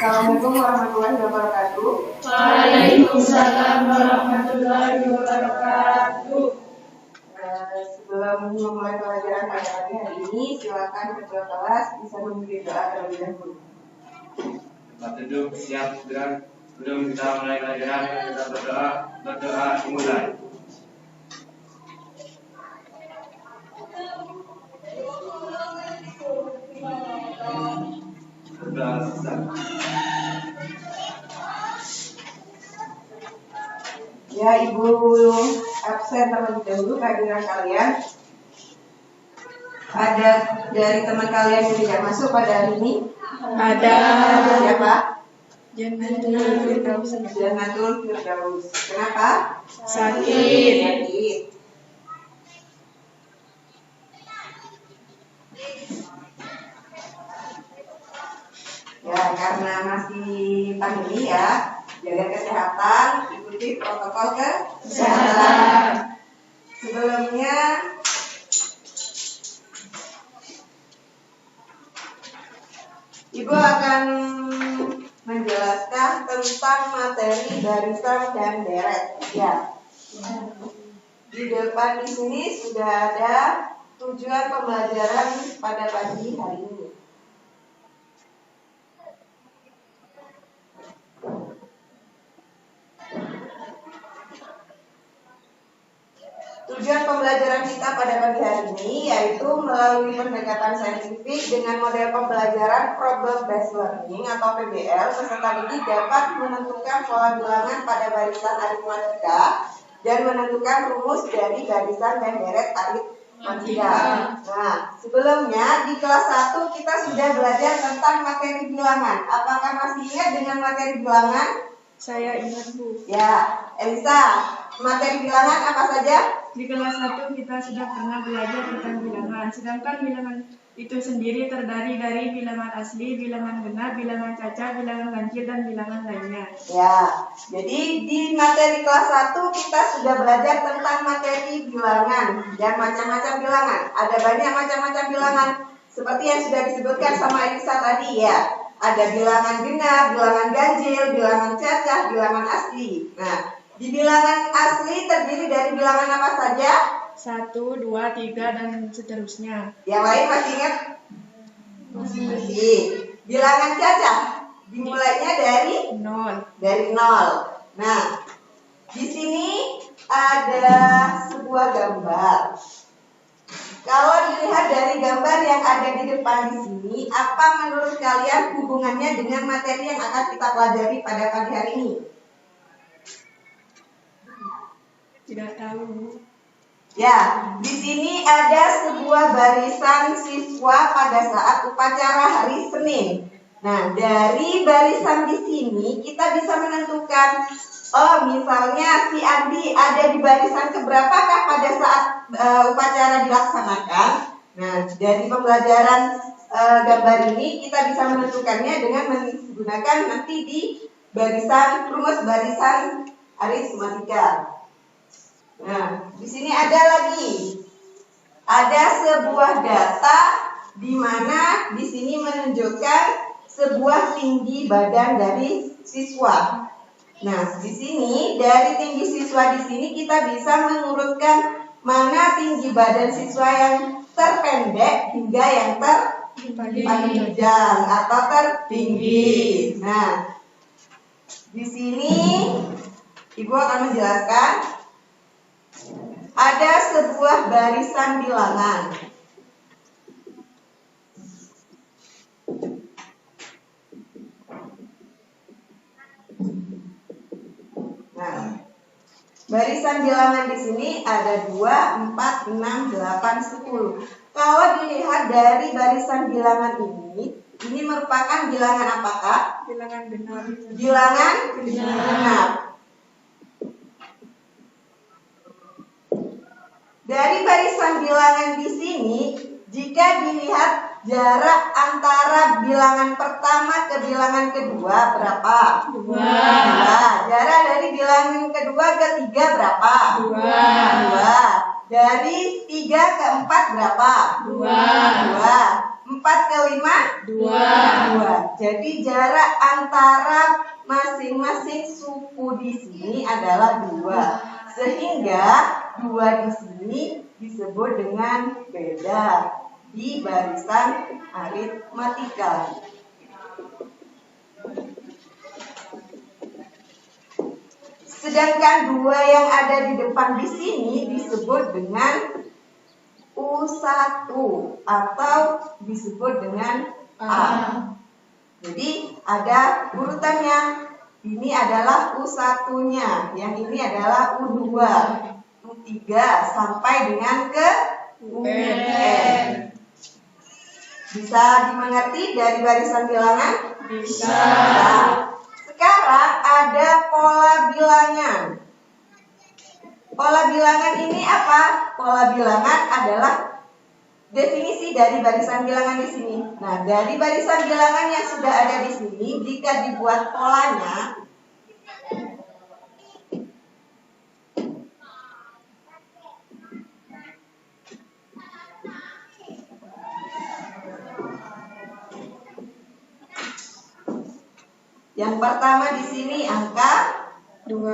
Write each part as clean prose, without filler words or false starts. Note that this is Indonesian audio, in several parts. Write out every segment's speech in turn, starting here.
Assalamualaikum warahmatullahi wabarakatuh. Waalaikumsalam warahmatullahi wabarakatuh. Sebelum memulai pelajaran pada pagi hari ini, silakan ketua kelas bisa memimpin doa terlebih dahulu. Tempat duduk siap gerak. Sebelum kita mulai pelajaran, kita berdoa dimulai. Berdoa selesai. Ya, Ibu absen terlebih dahulu kehadiran kalian. Ada dari teman kalian yang tidak masuk pada hari ini? Ada. Siapa? Jannatul Firdaus. Jannatul Firdaus. Kenapa? Sakit. Sakit. Ya, karena masih pandemi ya, jaga kesehatan, ikuti protokol kesehatan. Sebelumnya Ibu akan menjelaskan tentang materi barisan dan deret. Ya. Di depan di sini sudah ada tujuan pembelajaran pada pagi hari ini. Tujuan pembelajaran kita pada pagi hari ini yaitu melalui pendekatan saintifik dengan model pembelajaran problem based learning atau PBL, peserta didik dapat menentukan pola bilangan pada barisan aritmatika dan menentukan rumus dari barisan dan deret aritmatika. Nah, sebelumnya di kelas 1 kita sudah belajar tentang materi bilangan. Apakah masih ingat dengan materi bilangan? Saya ingat, Bu. Ya, Elisa, materi bilangan apa saja? Di kelas 1 kita sudah pernah belajar tentang bilangan. Sedangkan bilangan itu sendiri terdiri dari bilangan asli, bilangan genap, bilangan cacat, bilangan ganjil, dan bilangan lainnya. Ya, jadi di materi kelas 1 kita sudah belajar tentang materi bilangan dan macam-macam bilangan. Ada banyak macam-macam bilangan seperti yang sudah disebutkan sama Elisa tadi ya. Ada bilangan genap, bilangan ganjil, bilangan cacat, bilangan asli. Nah, di bilangan asli terdiri dari bilangan apa saja? 1, 2, 3, dan seterusnya. Yang lain masih ingat? Masih. Bilangan cacat dimulainya dari 0. 0. Nah, di sini ada sebuah gambar. Kalau dilihat dari gambar yang ada di depan di sini, apa menurut kalian hubungannya dengan materi yang akan kita pelajari pada pagi hari ini? Tidak tahu. Ya, di sini ada sebuah barisan siswa pada saat upacara hari Senin. Nah, dari barisan di sini kita bisa menentukan, oh misalnya si Andi ada di barisan keberapakah pada saat upacara dilaksanakan. Nah, dari pembelajaran gambar ini kita bisa menentukannya dengan menggunakan nanti di rumus barisan aritmatika. Nah, di sini ada lagi. Ada sebuah data di mana di sini menunjukkan sebuah tinggi badan dari siswa. Nah, di sini dari tinggi siswa di sini kita bisa mengurutkan mana tinggi badan siswa yang terpendek hingga yang terpanjang atau tertinggi. Nah, di sini Ibu akan menjelaskan ada sebuah barisan bilangan. Nah, barisan bilangan di sini ada 2, 4, 6, 8, 10. Kalau dilihat dari barisan bilangan ini merupakan bilangan apakah? Bilangan genap. Bilangan genap. Dari barisan bilangan di sini, jika dilihat jarak antara bilangan pertama ke bilangan kedua berapa? 2. Jarak dari bilangan kedua ke 3 berapa? 2. Dari 3 ke 4 berapa? 2. 4 ke 5? 2. Jadi jarak antara masing-masing suku di sini adalah 2. Sehingga 2 di sini disebut dengan beda di barisan aritmatika. Sedangkan 2 yang ada di depan di sini disebut dengan U1 atau disebut dengan A. Jadi ada urutannya. Ini adalah U1-nya, yang ini adalah U2, U3 sampai dengan ke UN. Bisa dimengerti dari barisan bilangan? Bisa. Sekarang ada pola bilangan. Pola bilangan ini apa? Pola bilangan adalah definisi dari barisan bilangan di sini. Nah, dari barisan bilangan yang sudah ada di sini, jika dibuat polanya, yang pertama di sini angka 2.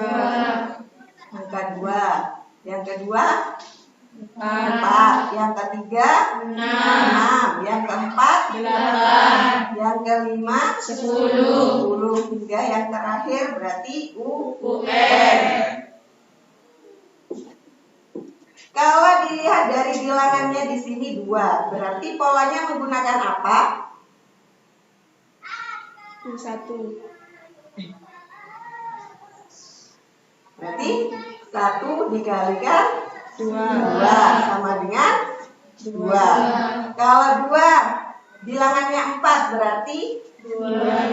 Angka 2. Yang kedua 4. 4. Yang ketiga 6. Yang keempat 8. Yang kelima 10. Hingga yang terakhir berarti UN. Kalau dilihat dari bilangannya di sini 2, berarti polanya menggunakan apa? U1. Berarti 1 dikalikan 2. 2 sama dengan 2. Kalau 2 bilangannya 4 berarti 2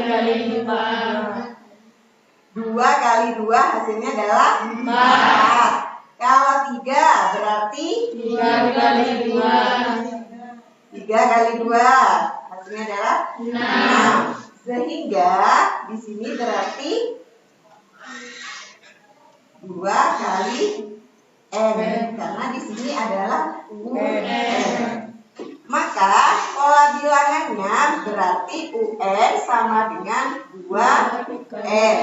kali 5. 2 kali 2 hasilnya adalah 4. Kalau 3 berarti 3 kali 2. 3 kali 2 hasilnya adalah 6. Sehingga di sini berarti 2 kali N, karena di sini adalah UN. Maka pola bilangannya berarti UN sama dengan 2N.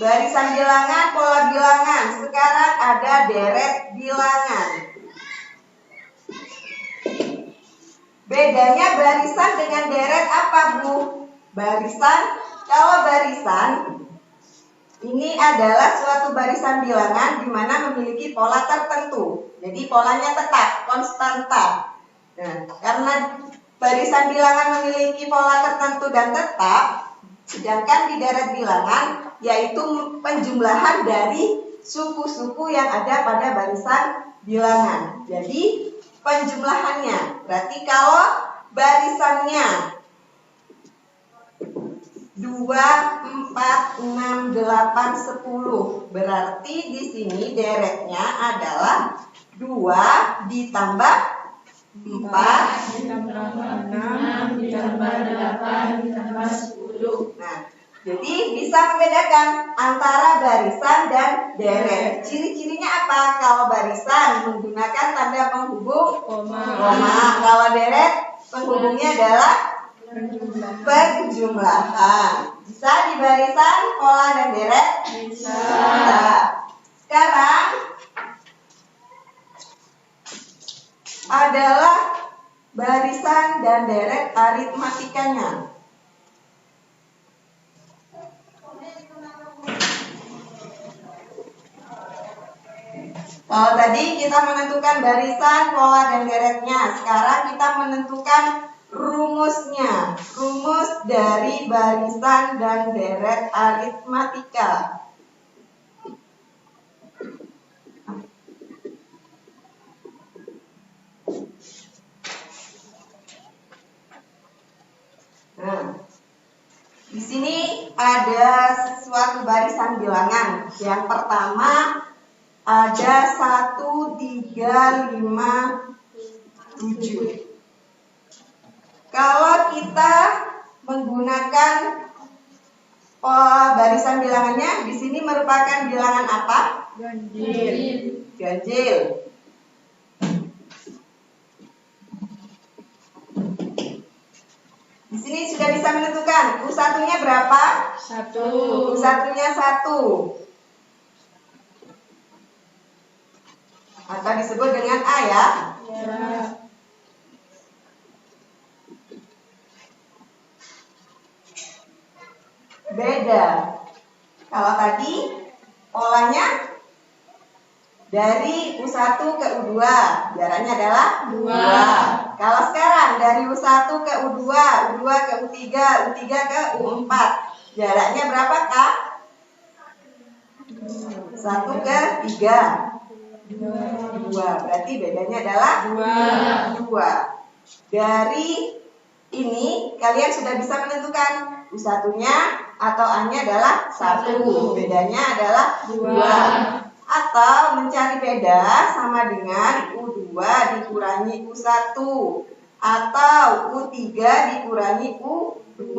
Barisan bilangan, pola bilangan. Sekarang ada deret bilangan. Bedanya barisan dengan deret apa, Bu? Barisan, kalau barisan ini adalah suatu barisan bilangan di mana memiliki pola tertentu. Jadi polanya tetap, konstanta. Nah, karena barisan bilangan memiliki pola tertentu dan tetap, sedangkan di deret bilangan yaitu penjumlahan dari suku-suku yang ada pada barisan bilangan. Jadi penjumlahannya, berarti kalau barisannya 2, 4, 6, 8, 10. Berarti di sini deretnya adalah 2 ditambah 4 ditambah 6 ditambah 8 ditambah 10. Nah, jadi bisa membedakan antara barisan dan deret. Ciri-cirinya apa? Kalau barisan menggunakan tanda penghubung koma. Kalau deret penghubungnya adalah penjumlahan. Bisa di barisan, pola dan deret? Bisa. Sekarang adalah barisan dan deret aritmatikanya. Kalau tadi kita menentukan barisan, pola dan deretnya, sekarang kita menentukan rumusnya. Rumus dari barisan dan deret aritmatika. Nah, di sini ada suatu barisan bilangan. Yang pertama ada 1, 3, 5, 7. Kalau kita menggunakan barisan bilangannya, di sini merupakan bilangan apa? Ganjil. Ganjil. Di sini sudah bisa menentukan U1-nya berapa? 1. U1-nya 1. Atau disebut dengan A ya. Ya. Beda. Kalau tadi polanya dari U1 ke U2, jaraknya adalah 2. Kalau sekarang dari U1 ke U2, U2 ke U3, U3 ke U4, jaraknya berapa Kak? 1 ke 3. 2. Berarti bedanya adalah 2. Dari ini kalian sudah bisa menentukan U1-nya atau A-nya adalah 1. Bedanya adalah 2. Atau mencari beda sama dengan U2 dikurangi U1 atau U3 dikurangi U2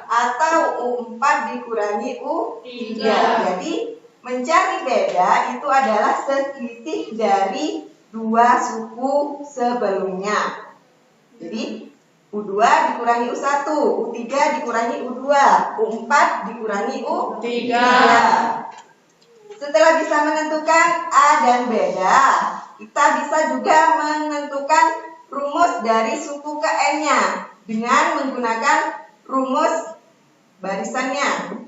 atau U4 dikurangi U3. Jadi mencari beda itu adalah selisih dari dua suku sebelumnya. Jadi U2 dikurangi U1, U3 dikurangi U2, U4 dikurangi U3. Setelah bisa menentukan A dan beda, kita bisa juga menentukan rumus dari suku ke N-nya dengan menggunakan rumus barisannya.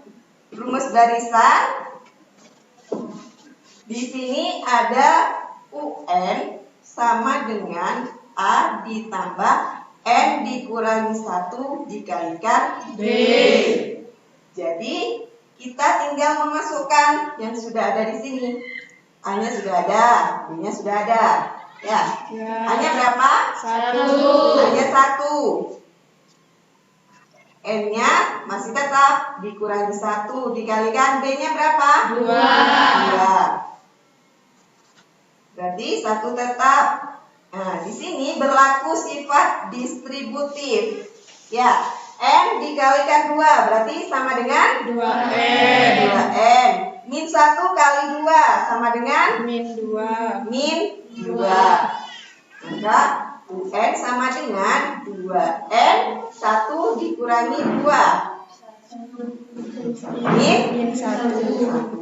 Rumus barisan di sini ada UN sama dengan A ditambah N dikurangi 1 dikalikan B. Jadi kita tinggal memasukkan yang sudah ada di sini. A-nya sudah ada, B-nya sudah ada. Ya. A-nya berapa? 1. A-nya 1. N-nya masih tetap dikurangi 1 dikalikan B-nya berapa? 2. Berarti 1 tetap. Nah, di sini berlaku sifat distributif. Ya, N dikalikan 2 berarti sama dengan 2N. 2N. Min 1 kali 2 sama dengan Min 2. min 2. Maka UN sama dengan 2N 1 dikurangi 2. Min 1.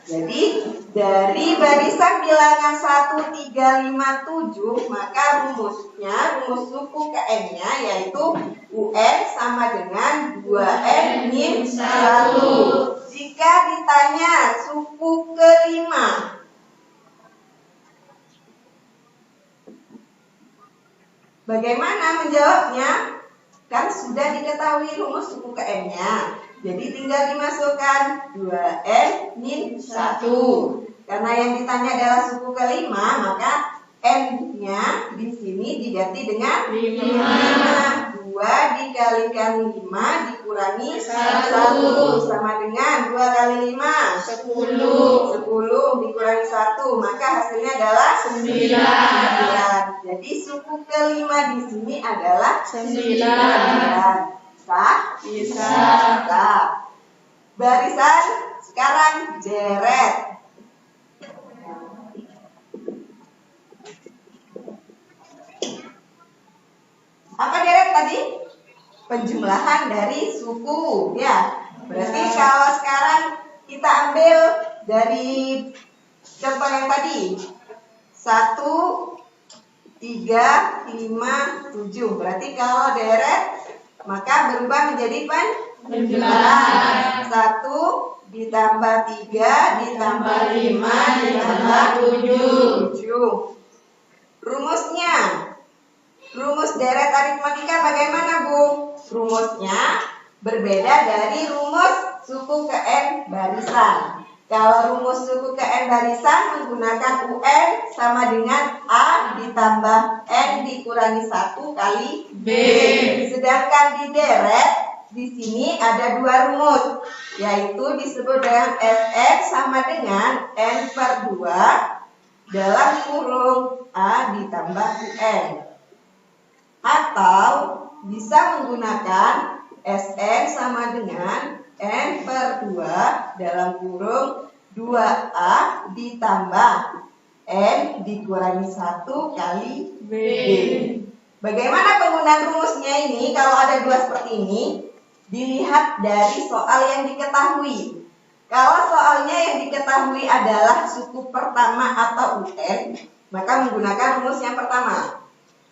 Jadi dari barisan bilangan 1, 3, 5, 7 maka rumusnya, rumus suku ke N-nya yaitu UN sama dengan 2N min 1. Jika ditanya suku kelima, bagaimana menjawabnya? Kan sudah diketahui rumus suku ke N-nya. Jadi tinggal dimasukkan 2N min 1. Karena yang ditanya adalah suku kelima, maka N-nya di sini diganti dengan 5. 2 dikalikan 5 dikurangi 1 sama dengan 2 kali 5 10 dikurangi 1, maka hasilnya adalah 9. Jadi suku kelima di sini adalah 9. Bisa. Barisan sekarang deret. Apa deret tadi? Penjumlahan dari suku, ya. Berarti kalau sekarang kita ambil dari contoh yang tadi 1, 3, 5, 7. Berarti kalau deret maka berubah menjadi penjumlahan. 1 ditambah 3 ditambah 5 ditambah 7. Rumusnya, rumus deret aritmatika bagaimana Bu? Rumusnya berbeda dari rumus suku ke N barisan. Kalau rumus suku ke N barisan menggunakan UN sama dengan A ditambah N dikurangi 1 kali B. Sedangkan di deret, di sini ada dua rumus, yaitu disebut dengan Sn sama dengan N per 2 dalam kurung A ditambah UN. Atau bisa menggunakan Sn sama dengan N per 2 dalam kurung 2A ditambah N dikurangi 1 kali B. Bagaimana penggunaan rumusnya ini? Kalau ada dua seperti ini, dilihat dari soal yang diketahui. Kalau soalnya yang diketahui adalah suku pertama atau UN, maka menggunakan rumus yang pertama.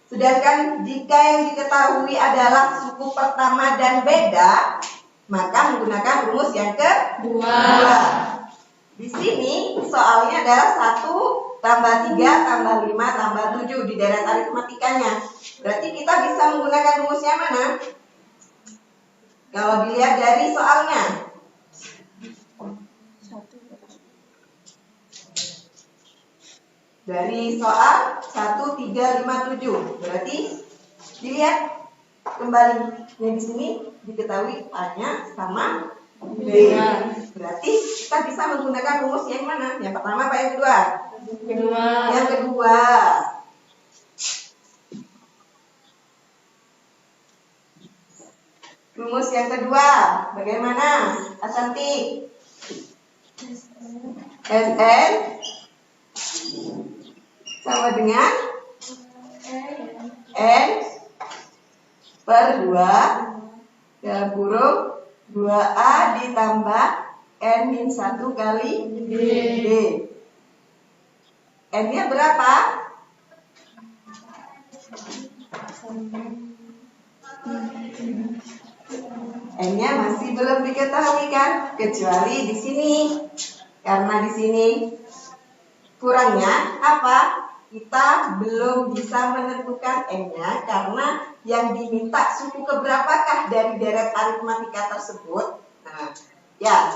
Sedangkan jika yang diketahui adalah suku pertama dan beda, maka menggunakan rumus yang kedua. Di sini soalnya adalah 1 tambah 3 tambah 5 tambah 7 di deret aritmatikanya. Berarti kita bisa menggunakan rumusnya mana? Kalau dilihat dari soalnya. Dari soal 1, 3, 5, 7. Berarti dilihat kembali. Yang di sini diketahui A-nya sama B. Berarti kita bisa menggunakan rumus yang mana? Yang pertama apa yang kedua? Yang kedua. Rumus yang kedua, bagaimana? Asanti. SN sama dengan N per 2 dalam kurung 2A ditambah N min 1 kali D. N-nya berapa? N-nya masih belum diketahui kan? Kecuali di sini. Karena di sini kurangnya apa? Kita belum bisa menentukan N-nya karena yang diminta suku keberapakah dari deret aritmatika tersebut. Nah, ya.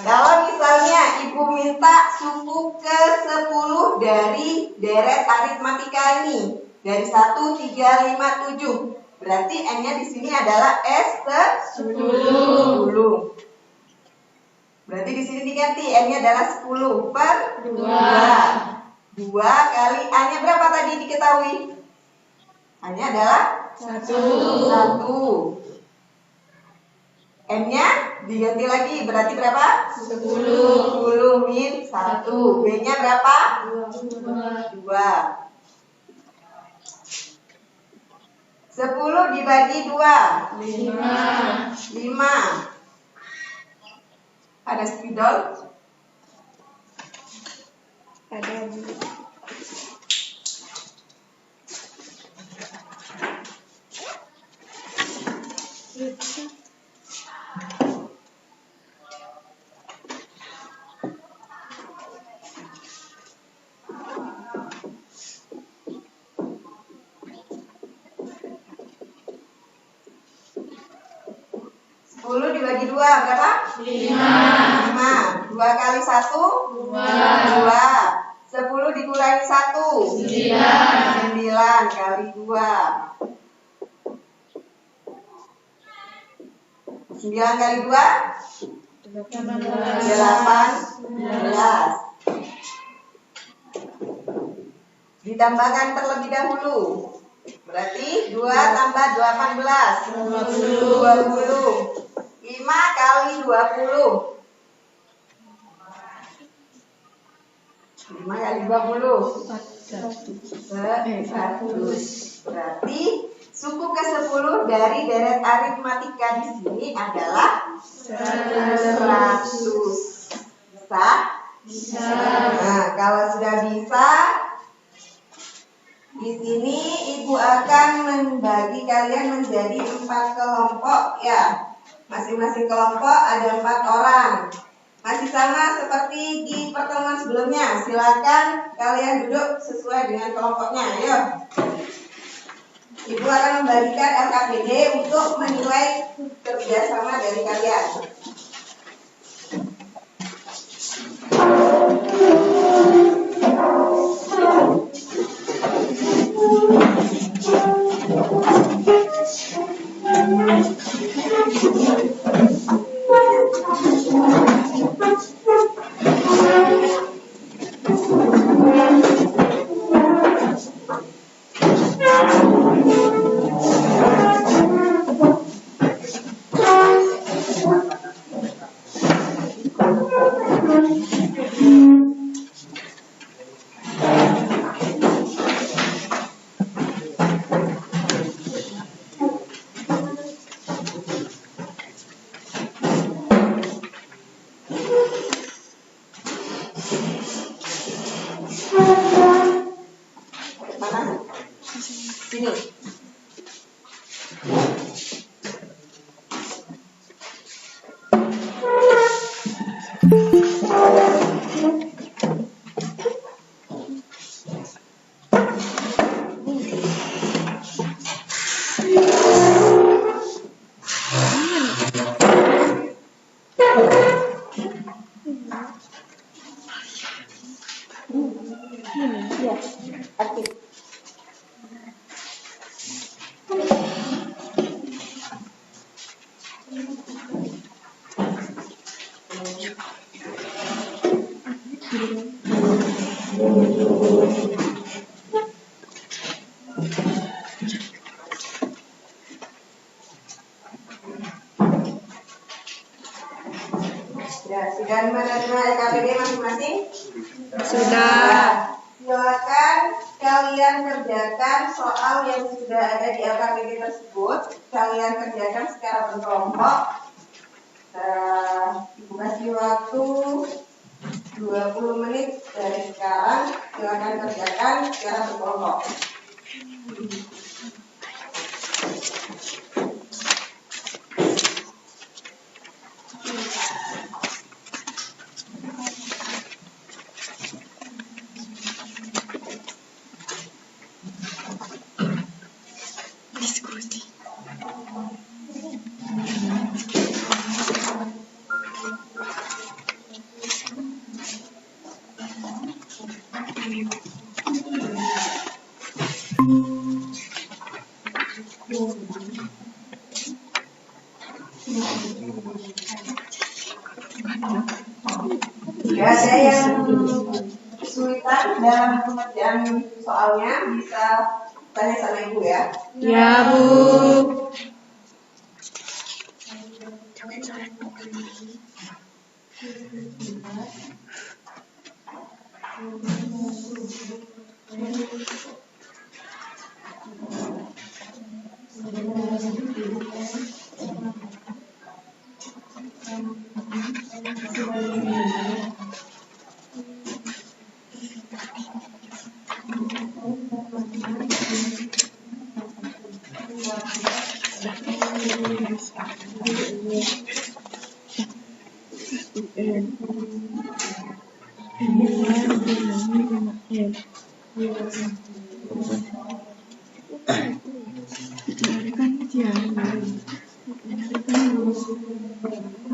Kalau misalnya ibu minta suku ke-10 dari deret aritmatika ini, dari 1, 3, 5, 7, berarti N-nya di sini adalah S10. Berarti di sini diganti N-nya adalah 10 per 2. 2 kali A-nya berapa tadi diketahui? A-nya adalah 1. N-nya diganti lagi, berarti berapa? 10 min 1. B-nya berapa? 2. 10 dibagi 2 5. Ada spidol? Ada. 10 dibagi 2 berapa? 5. 2 kali 1? 2. 10 dikurangi 1? 9 kali 2. 9 kali 2? 18. Ditambahkan terlebih dahulu. Berarti 2 tambah 18 20. 5 kali 20. 5 kali 20 100. Berarti suku ke-10 dari deret aritmatika di sini adalah 100. Bisa? Nah, kalau sudah bisa, di sini ibu akan membagi kalian menjadi 4 kelompok ya. Masing-masing kelompok ada 4 orang. Masih sama seperti di pertemuan sebelumnya. Silakan kalian duduk sesuai dengan kelompoknya. Ayo. Ibu akan membagikan LKPD untuk menilai kerjasama dari kalian. Aktif. Ya, sudah menerima LKPD masing-masing? Sudah. Silakan kalian kerjakan soal yang sudah ada di LKPD tersebut. Kalian kerjakan secara berkelompok. Ibu kasih waktu 20 menit dari sekarang. Silakan kerjakan secara berkelompok. Tidak ada yang kesulitan dalam pengerjaan soalnya, bisa tanya sama ibu ya. Ya, Bu.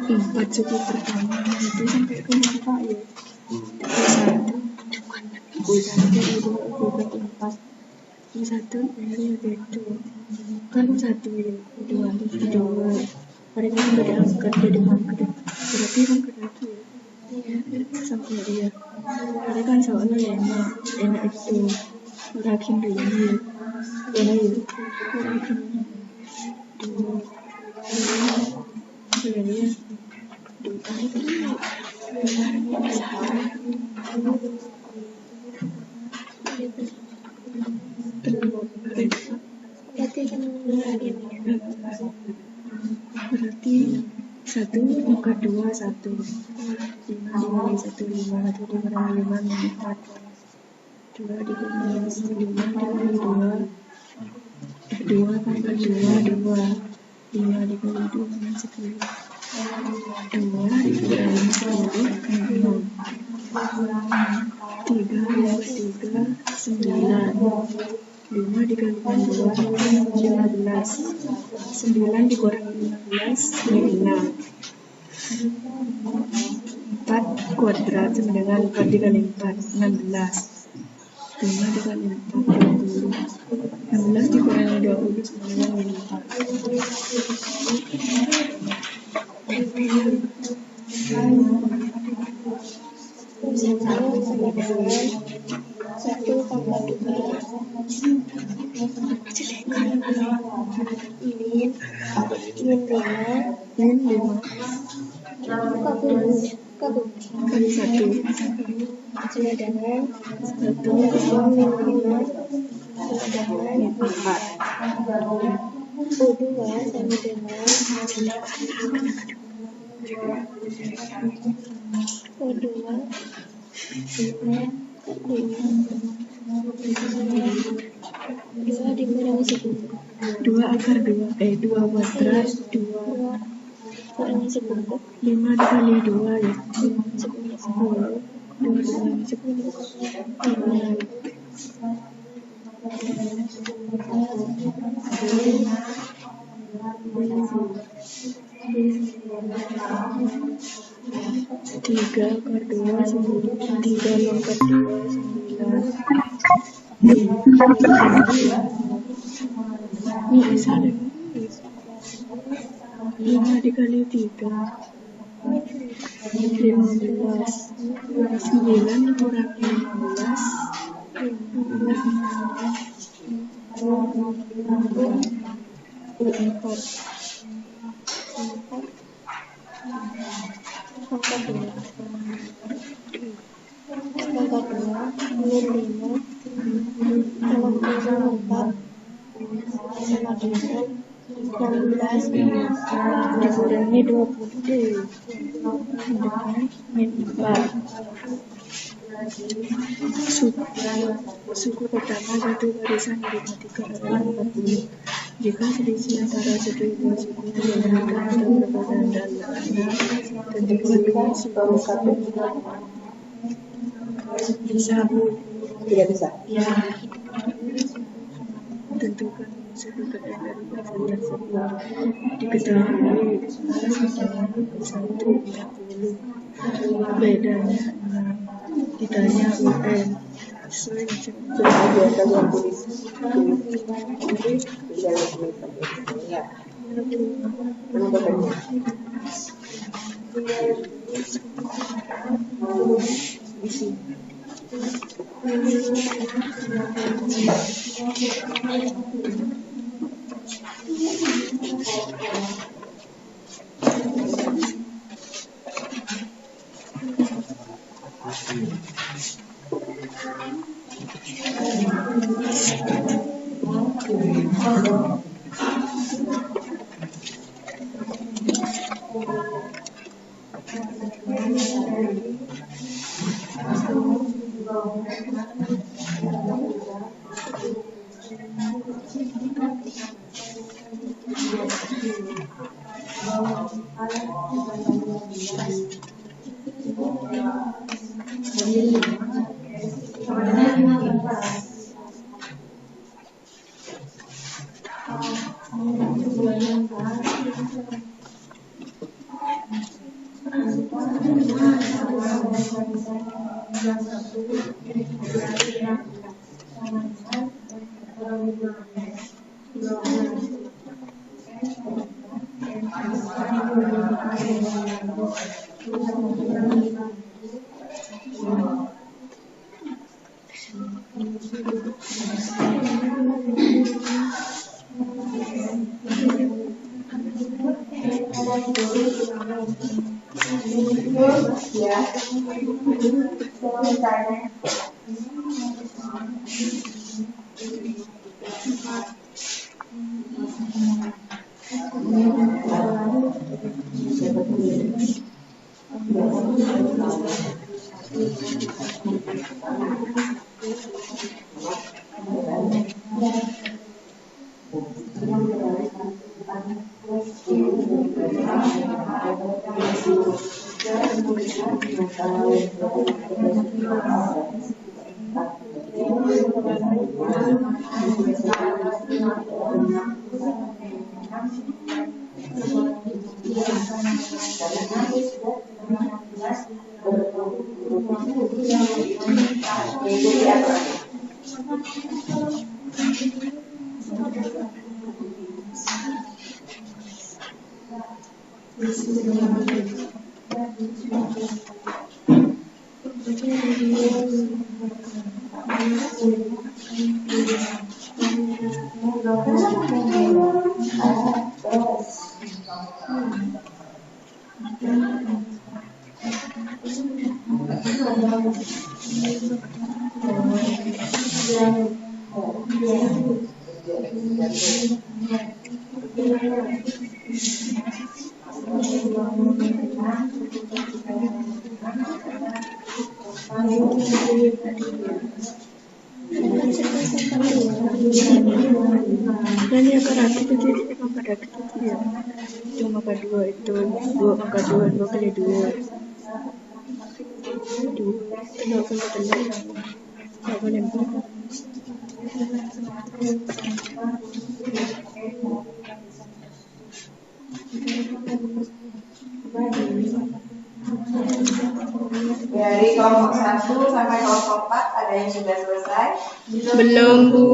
Empat suku pertama itu sampai ke empat ya. Satu ini itu kan satu ya, dua. Mereka kan beda angkat dari angkat, berarti kan kedua ya. Sampai dia, mereka kan soalnya enak itu rakin dulu, enak itu rakin dulu, sebenarnya berarti satu angka dua satu lima satu lima empat dua dikali lima dua pangkat dua lima dikali dua sepuluh dua dikali 10 tiga 9 5 dikali 2 15 9 dikurangi 15 6 4 kuadrat sama dengan 4 dikali 4 16 5 dikali 4 20 16 dikurangi 20 sama dengan 2 akar 2 2 kuadrat 2 Soalnya 10. 5 dikali 2 ya. 10. 10. 2 dikali 10. 5. 3 per 2 10. 3 per 2 9. Ini bisa deh. 5 dikali 3 15. 9 dikurangi 15 dikurangi 20 suku pertama satu barisan aritmatika adalah 40. Jika selisih antara satu dua suku dibandingkan atau perbedaan dan tentukan suku satu. Bisa Bu? Tidak bisa. Ya. Tentukan sudut pandang dari pasal tersebut. Diketahui 140. Bedanya 6. Ditanya UN. Sesuai Biasa buat tulis. Ya. Nama bapaknya. isi. Dan yang karena itu titik pada itu ya. Cuma maka 2 itu 2 maka 2 kali 2 2 kali telur nggak boleh 4. Dari kelompok 1 sampai kelompok 4 ada yang sudah selesai? Belum, Bu.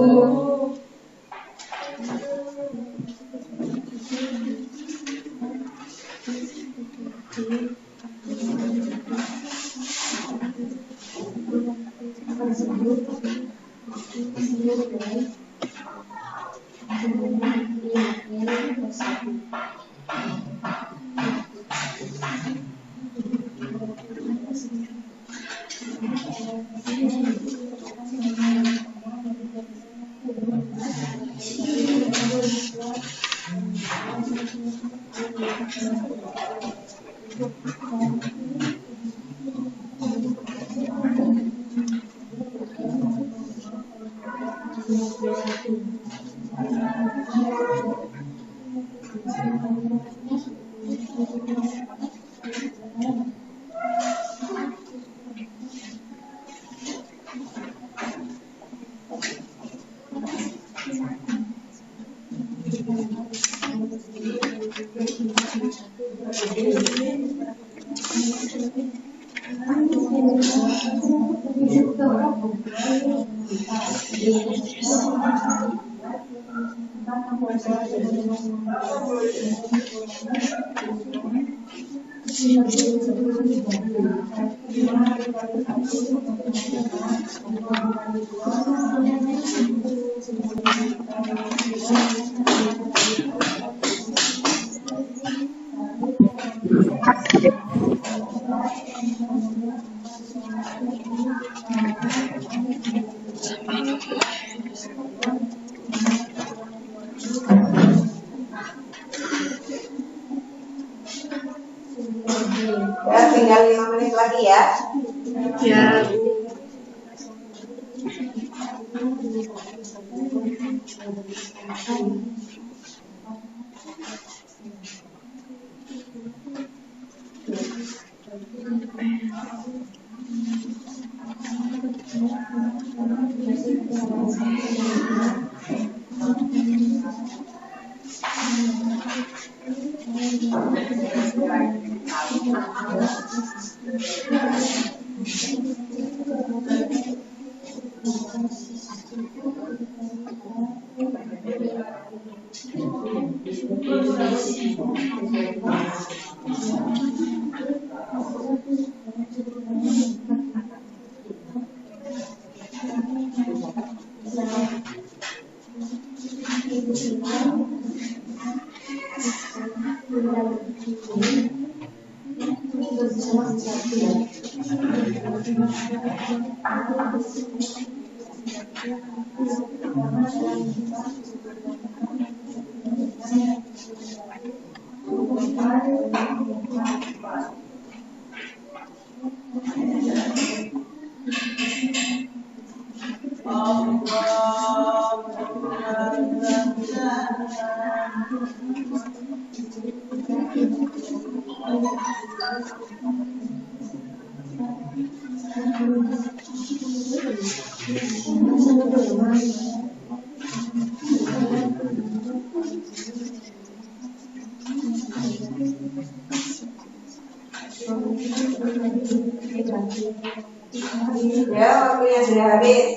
Ya, tinggal 5 menit lagi ya. Ya. Ya, waktunya sudah habis.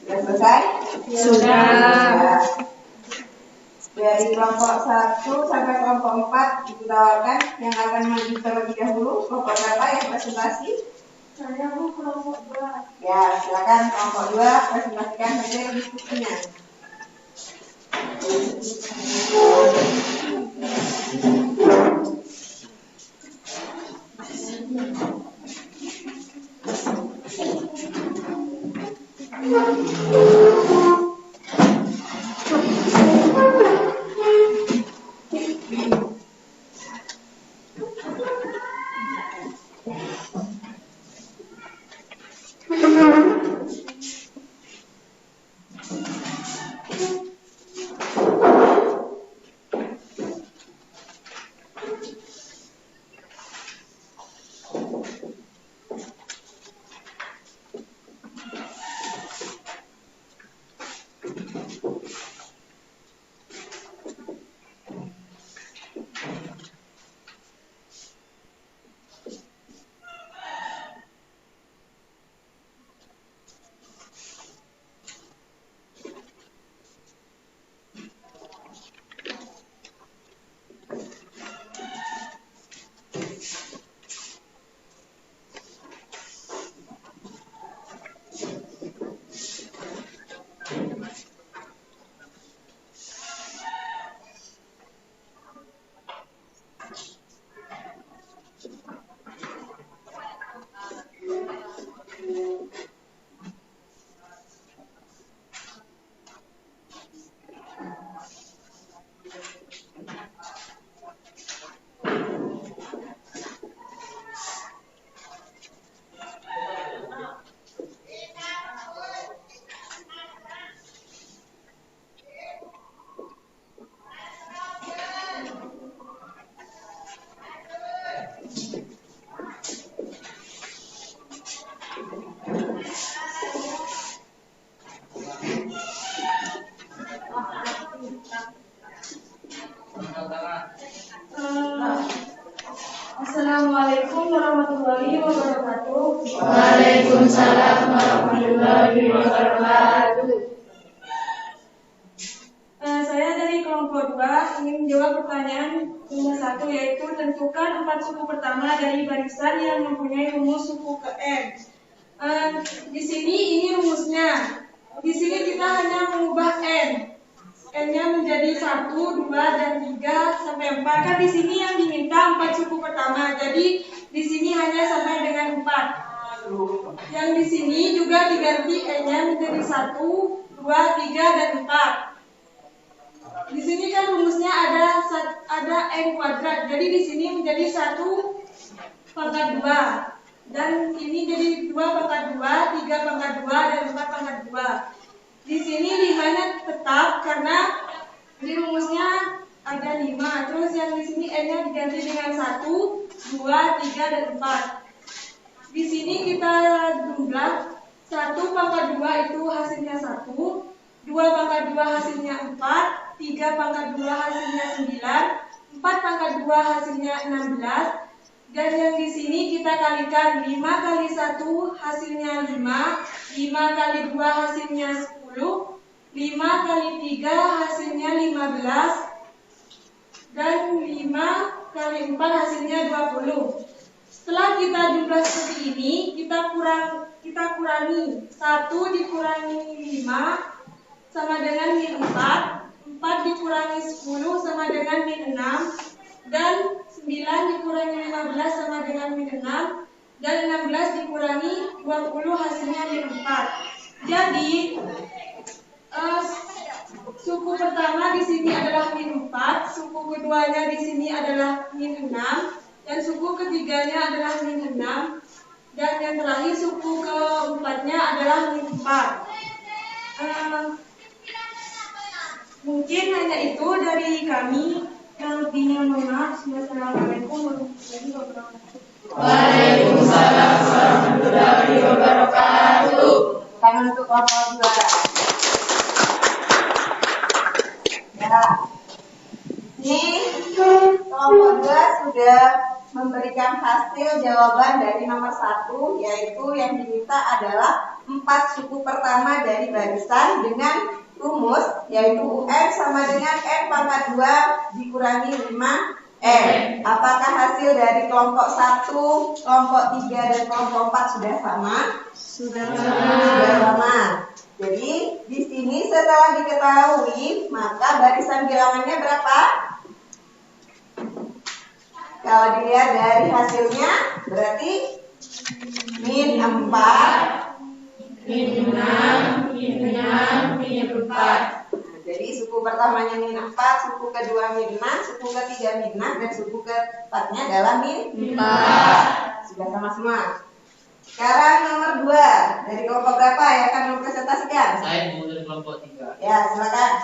Sudah selesai? Sudah. Ya. Dari kelompok 1 sampai kelompok 4 ditawarkan yang akan maju terlebih dahulu. Kelompok berapa yang presentasi? Saya kelompok 2. Ya, silakan kelompok 2 presentasikan hasil diskusinya. Assalamualaikum warahmatullahi wabarakatuh. Waalaikumsalam warahmatullahi wabarakatuh. Saya dari kelompok 2 ingin menjawab pertanyaan nomor 1, yaitu tentukan 4 suku pertama dari barisan yang mempunyai rumus suku ke N. Di sini ini rumusnya. Di sini kita hanya mengubah N. N-nya menjadi 1, 2, dan 3 sampai 4. Kan di sini yang diminta 4 suku pertama. Jadi di sini hanya sampai dengan 4. Yang di sini juga diganti N-nya menjadi 1, 2, 3, dan 4. Di sini kan rumusnya ada N kuadrat. Jadi di sini menjadi 1 pangkat 2. Dan ini jadi 2 pangkat 2, 3 pangkat 2, dan 4 pangkat 2. Di sini 5-nya tetap karena di rumusnya ada 5. Terus yang di sini N-nya diganti dengan 1, 2, 3, dan 4. Di sini kita jumlah 1 pangkat 2 itu hasilnya 1, 2 pangkat 2 hasilnya 4, 3 pangkat 2 hasilnya 9, 4 pangkat 2 hasilnya 16. Dan yang di sini kita kalikan 5 kali 1 hasilnya 5, 5 kali 2 hasilnya 10, 5 kali 3 hasilnya 15, dan 5 kali 4 hasilnya 20. Setelah kita jumlah seperti ini, kita kurangi 1 dikurangi 5 sama dengan min 4, 4 dikurangi 10 sama dengan min 6, dan 9 dikurangi 15 sama dengan min 6, dan 16 dikurangi 20 hasilnya min 4. Jadi suku pertama di sini adalah min 4, suku keduanya di sini adalah min 6, dan suku ketiganya adalah min 6, dan yang terakhir suku keempatnya adalah min 4. Mungkin hanya itu dari kami. Yang lebihnya mohon maaf. Wassalamualaikum warahmatullahi wabarakatuh. Waalaikumsalam warahmatullahi wabarakatuh. Tangan untuk kelompok 2. Ya. Ini kelompok 2 sudah memberikan hasil jawaban dari nomor 1, yaitu yang diminta adalah 4 suku pertama dari barisan dengan rumus yaitu UN sama dengan N pangkat 2 dikurangi 5N. Apakah hasil dari kelompok 1, kelompok 3, dan kelompok 4 sudah sama? Sudah sama. Jadi di sini setelah diketahui, maka barisan bilangannya berapa? Kalau dilihat dari hasilnya, berarti min 4, min 6, min 6, min 4. Jadi suku pertamanya min 4, suku kedua min 6, suku ketiga min 6, dan suku keempatnya adalah min 4. Sudah sama semua. Sekarang nomor 2 dari kelompok berapa ya akan mempresentasikan? Saya mau dari kelompok 3. Ya, silakan.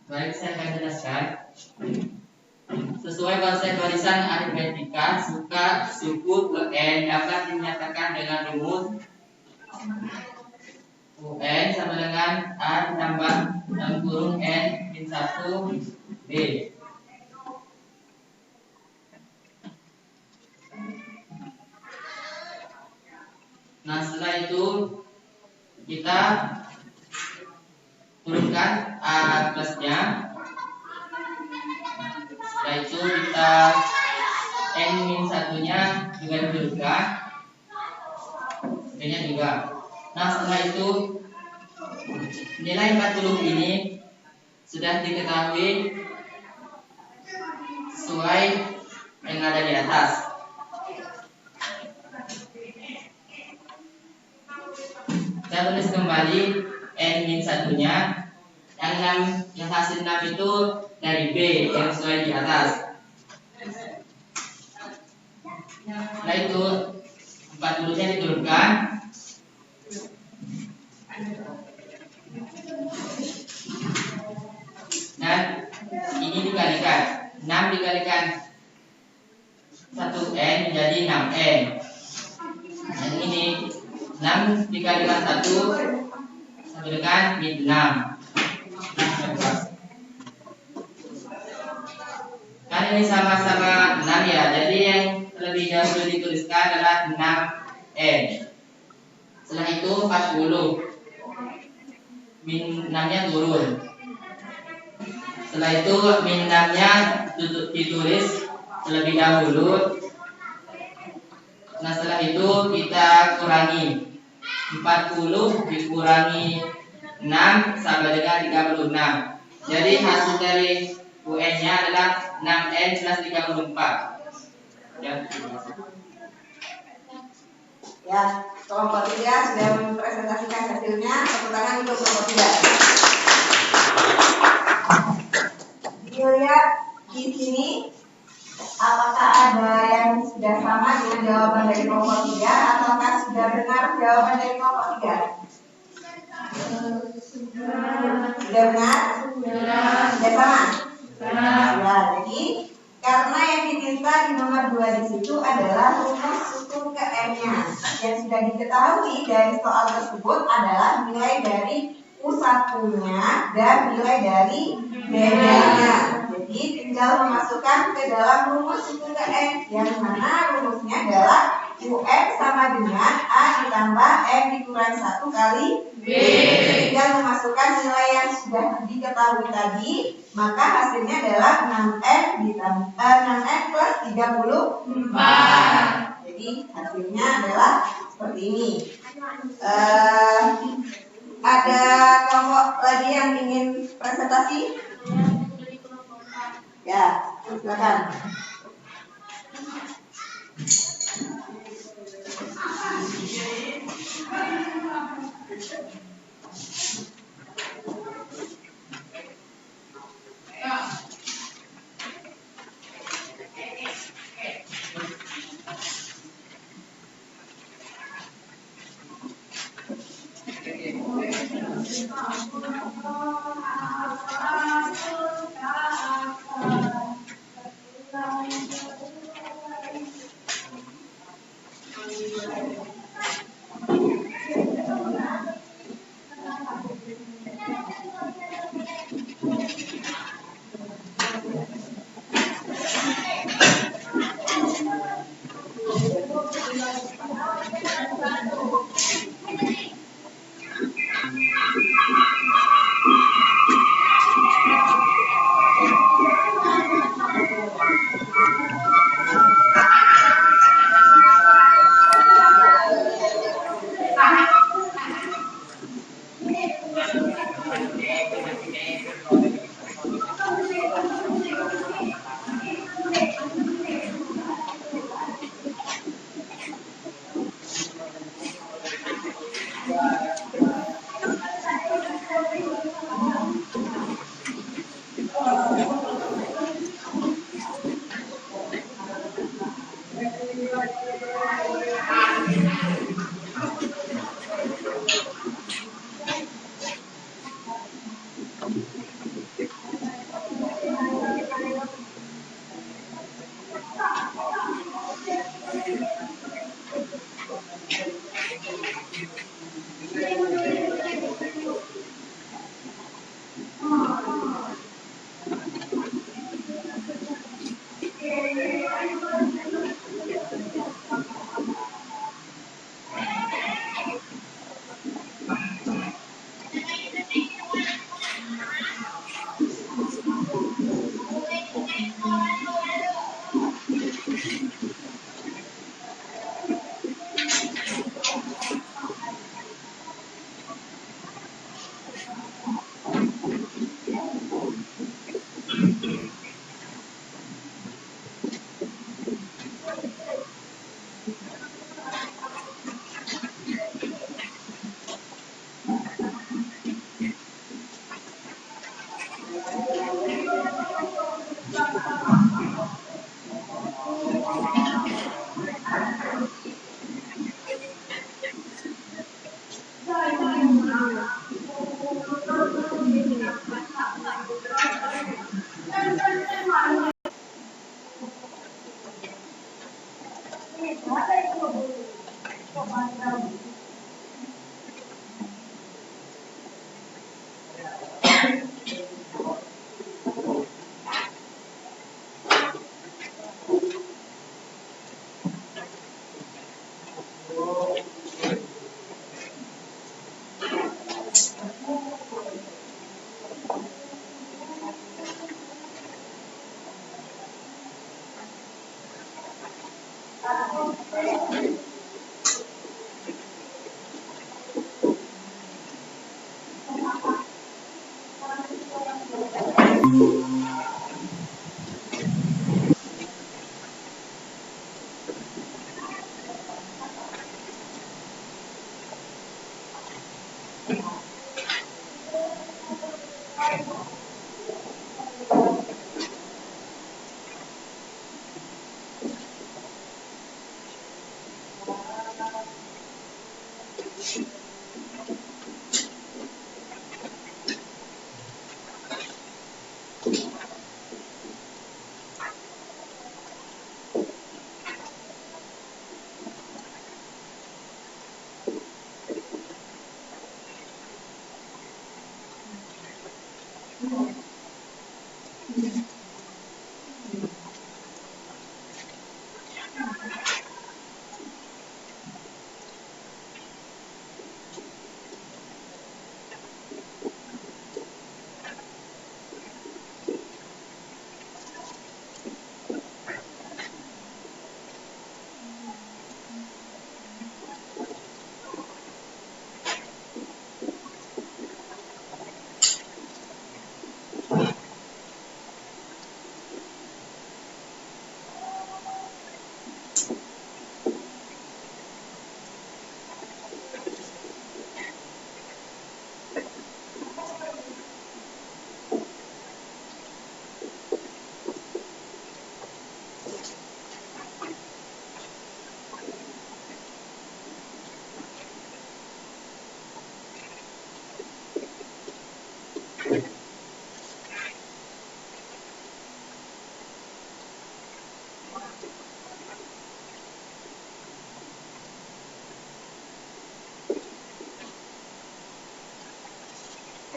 Baik, saya akan jelaskan. Sesuai konsep barisan aritmetika, suku ke n dapat dinyatakan dengan rumus UN sama dengan A ditambah dalam kurung N min 1 B. Nah, setelah itu kita turunkan A plusnya. Setelah itu kita N min 1-nya juga diturunkan, B-nya juga. Nah, setelah itu nilai 40 ini sudah diketahui sesuai yang ada di atas. Kita tulis kembali N min 1-nya, yang hasil 6 itu dari B yang sesuai di atas. Setelah itu 40-nya diturunkan. Dan ini dikalikan 6 dikalikan 1N menjadi 6N. Dan ini 6 dikalikan 1 sama dengan min 6. Kan ini sama-sama 6 ya. Jadi yang lebih dahulu dituliskan adalah 6N. Setelah itu 40. Min 6-nya turun. Setelah itu min 6-nya ditulis terlebih dahulu. Nah, setelah itu kita kurangi 40 dikurangi 6 sama dengan 36. Jadi hasil dari UN-nya adalah 6N plus 34. Ya, kelompok 3 sudah mempresentasikan hasilnya. Tepuk tangan untuk kelompok 3. Dilihat di sini, apakah ada yang sudah sama dengan jawaban dari kelompok 3 ataukah sudah benar jawaban dari kelompok 3? Sudah benar? Sudah sama? Ya, jadi karena yang diminta di nomor 2 di situ adalah rumus suku ke n-nya. Yang sudah diketahui dari soal tersebut adalah nilai dari U1-nya dan nilai dari B-nya. Jadi tinggal memasukkan ke dalam rumus suku ke n, yang mana rumusnya adalah UN sama dengan A ditambah N dikurangi 1 kali B. Tinggal memasukkan nilai yang sudah diketahui tadi, maka hasilnya adalah 6N plus 34. Jadi hasilnya adalah seperti ini. Ada kelompok lagi yang ingin presentasi? Ya, silakan.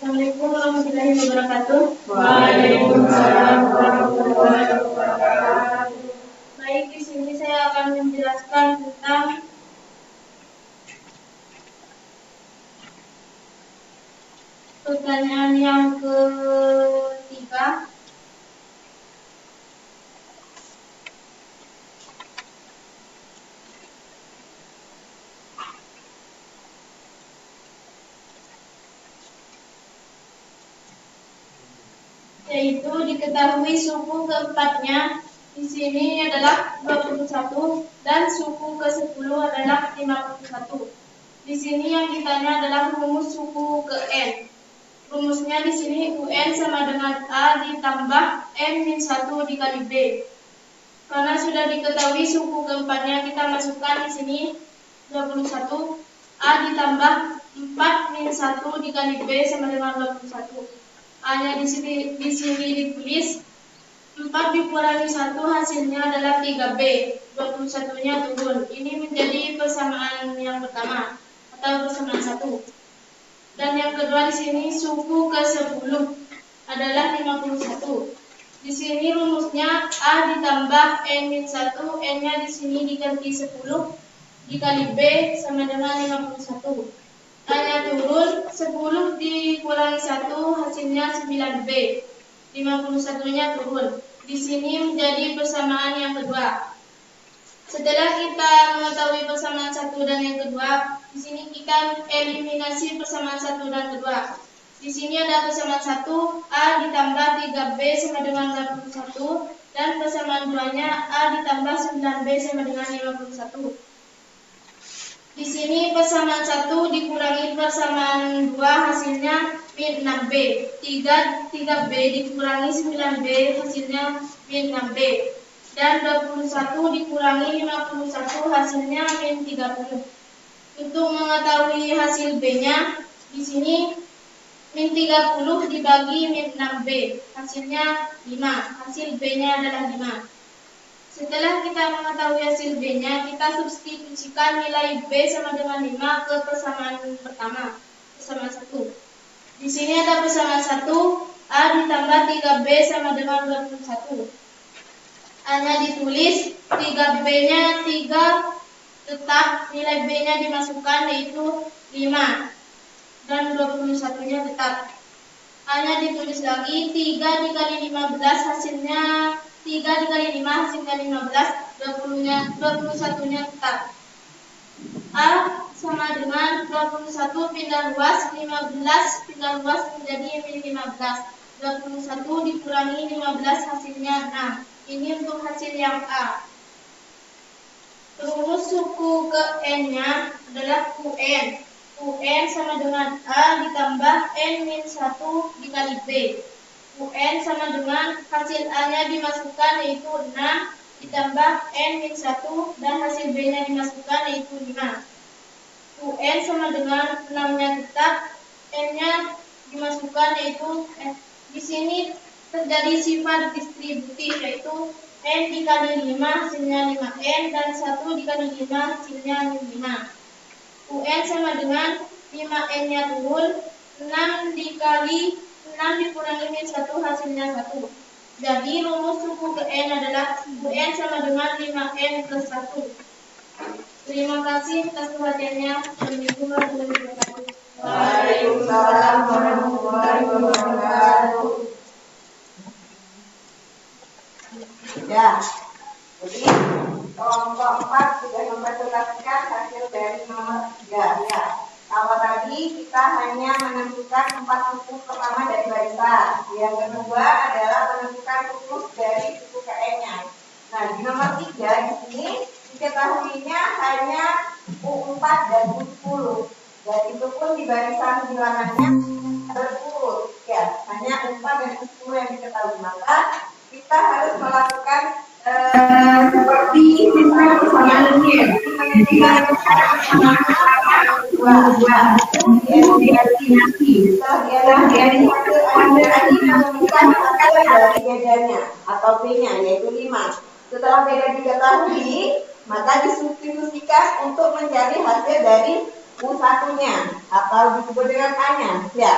Assalamualaikum warahmatullahi wabarakatuh. Waalaikumsalam warahmatullahi wabarakatuh. Baik, di sini saya akan menjelaskan tentang pertanyaan yang ketiga. Yaitu diketahui suku keempatnya di sini adalah 21 dan suku ke-10 adalah 51. Di sini yang ditanya adalah rumus suku ke N. Rumusnya di sini UN sama dengan A ditambah N-1 dikali B. Karena sudah diketahui suku keempatnya, kita masukkan di sini 21 A ditambah 4-1 dikali B sama dengan 21. A-nya di sini ditulis 4 dikurangi 1 hasilnya adalah 3B. 21-nya turun. Ini menjadi persamaan yang pertama atau persamaan 1. Dan yang kedua di sini suku ke-10 adalah 51. Di sini rumusnya A ditambah N-1, N-nya di sini diganti 10 dikali B sama dengan 51. A-nya turun, 10 dikurangi 1 hasilnya 9B. 51-nya turun. Di sini menjadi persamaan yang kedua. Setelah kita mengetahui persamaan 1 dan yang kedua, di sini kita eliminasi persamaan 1 dan kedua. Di sini ada persamaan 1, A ditambah 3B sama dengan 81, dan persamaan 2-nya A ditambah 9B sama dengan 51. Di sini persamaan 1 dikurangi persamaan 2 hasilnya min 6B. 3B dikurangi 9B hasilnya min 6B. Dan 21 dikurangi 51 hasilnya min 30. Untuk mengetahui hasil B-nya, di sini min 30 dibagi min 6B, hasilnya 5. Hasil B-nya adalah 5. Setelah kita mengetahui hasil B-nya, kita substitusikan nilai B sama dengan 5 ke persamaan pertama, persamaan 1. Di sini ada persamaan 1, A ditambah 3B sama dengan 21. A-nya ditulis, 3B-nya 3 tetap, nilai B-nya dimasukkan yaitu 5. Dan 21-nya tetap. A-nya ditulis lagi, 3 dikali 15 hasilnya 3 dikali 5 hasilnya 15, 21-nya tetap. A sama dengan 21 pindah luas, 15 pindah luas menjadi min 15. 21 dikurangi 15 hasilnya 6. Ini untuk hasil yang A. Rumus suku ke N-nya adalah UN. UN sama dengan A ditambah N-1 dikali B. UN sama dengan hasil A-nya dimasukkan yaitu 6 ditambah N-1 dan hasil B-nya dimasukkan yaitu 5. UN sama dengan 6-nya tetap, N-nya dimasukkan yaitu di sini terjadi sifat distributif yaitu N dikali 5 hasilnya 5N dan 1 dikali 5 hasilnya 5. UN sama dengan 5N-nya turun, 6 dikali 6 dikurangi min 1 hasilnya 1. Jadi rumus suku ke N adalah UN sama dengan 5N plus 1. Terima kasih atas perhatiannya. Assalamualaikum warahmatullahi wabarakatuh. Waalaikumsalam warahmatullahi wabarakatuh. Ya, jadi kelompok 4 sudah memperjelaskan hasil dari nomor 3 ya. Kalau tadi kita hanya menentukan 4 suku pertama dari barisan. Yang kedua adalah menentukan rumus dari suku ke N-nya. Nah, di nomor 3 di sini diketahuinya hanya U4 dan U10. Dan itu pun di barisan bilangannya berurut. Ya, hanya U4 dan U10 yang diketahui. Maka kita harus melakukan seperti sistem persamaan dari bedanya atau B-nya yaitu 5. Setelah beda diketahui, maka disubstitusikan untuk menjadi hasil dari U1-nya atau disebut dengan A-nya. Ya.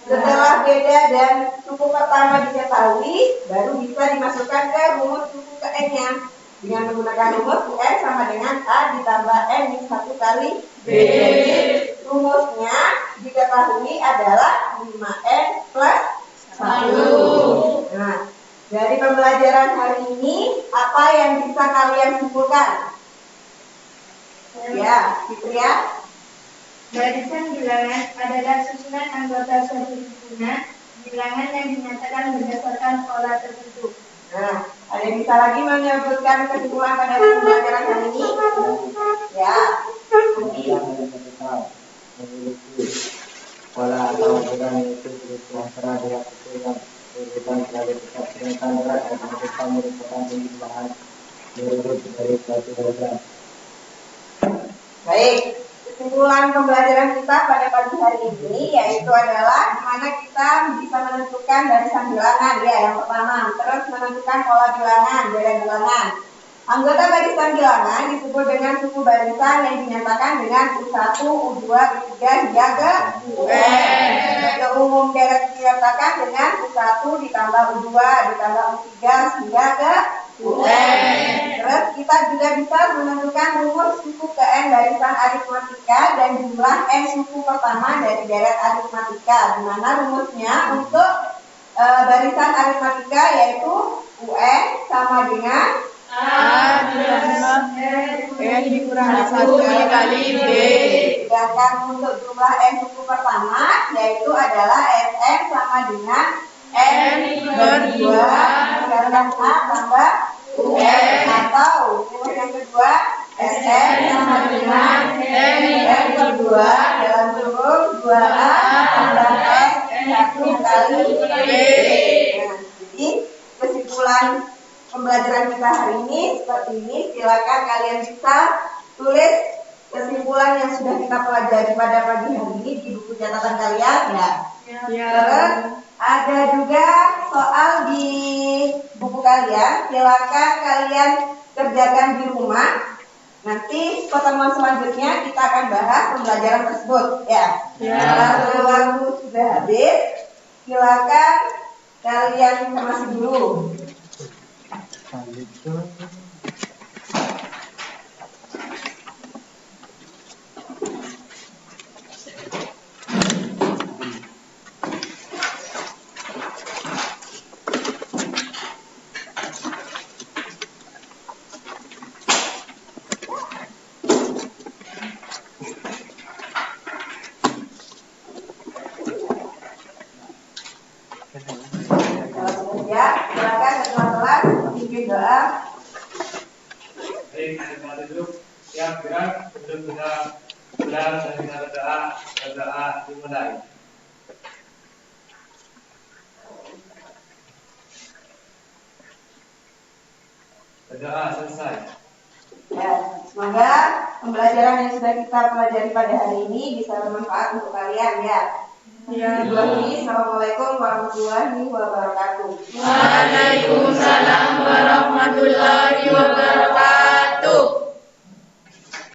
Setelah beda dan suku pertama diketahui, baru bisa dimasukkan ke rumus suku ke N-nya. Dengan menggunakan rumus UN sama dengan A ditambah N min 1 kali B. Rumusnya diketahui adalah 5N plus 1. Nah, dari pembelajaran hari ini, apa yang bisa kalian simpulkan? Ya, Fitria. Barisan bilangan adalah susunan anggota suatu himpunan bilangan yang dinyatakan berdasarkan pola tertentu. Nah, ada yang bisa lagi menyebutkan kesimpulan pada pembelajaran hari ini? Ya. Pola atau ukuran itu berupa antara dua suku yang berurutan selalu tetap perintah berat dan merupakan penjumlahan menurut dari suatu program. Baik. Kesimpulan pembelajaran kita pada pagi hari ini yaitu adalah dimana kita bisa menentukan barisan bilangan ya yang pertama, terus menentukan pola bilangan, beda bilangan. Anggota barisan bilangan disebut dengan suku barisan yang dinyatakan dengan U1, U2, U3 hingga ke UN. Ke umum dinyatakan dengan U1 ditambah U2 ditambah U3 hingga ke UN. Terus kita juga bisa menentukan rumus suku ke N barisan aritmatika dan jumlah N suku pertama dari deret aritmatika. Di mana rumusnya untuk barisan aritmatika yaitu UN sama dengan A A ditambah N dikurangi 1 dikali B. Sedangkan untuk jumlah N suku pertama yaitu adalah Sn sama dengan N per 2 sedangkan A tambah UN atau rumus yang kedua Sn sama dengan N per 2 dalam kurung 2A tambah S 1 kali B. Nah, jadi kesimpulan pembelajaran kita hari ini seperti ini. Silakan kalian bisa tulis kesimpulan yang sudah kita pelajari pada pagi hari ini di buku catatan kalian ya. Terus ada juga soal di buku kalian. Silakan kalian kerjakan di rumah. Nanti pertemuan selanjutnya kita akan bahas pembelajaran tersebut ya. Karena waktu sudah habis, silakan kalian informasi dulu. Ya, silakan setelah kelas bikin doa. Baik, kita duduk. Siap gerak, duduk kita pulang dan kita berdoa dimulai. Berdoa selesai. Ya, semoga pembelajaran yang sudah kita pelajari pada hari ini bisa bermanfaat untuk kalian ya. Assalamualaikum warahmatullahi wabarakatuh. Waalaikumsalam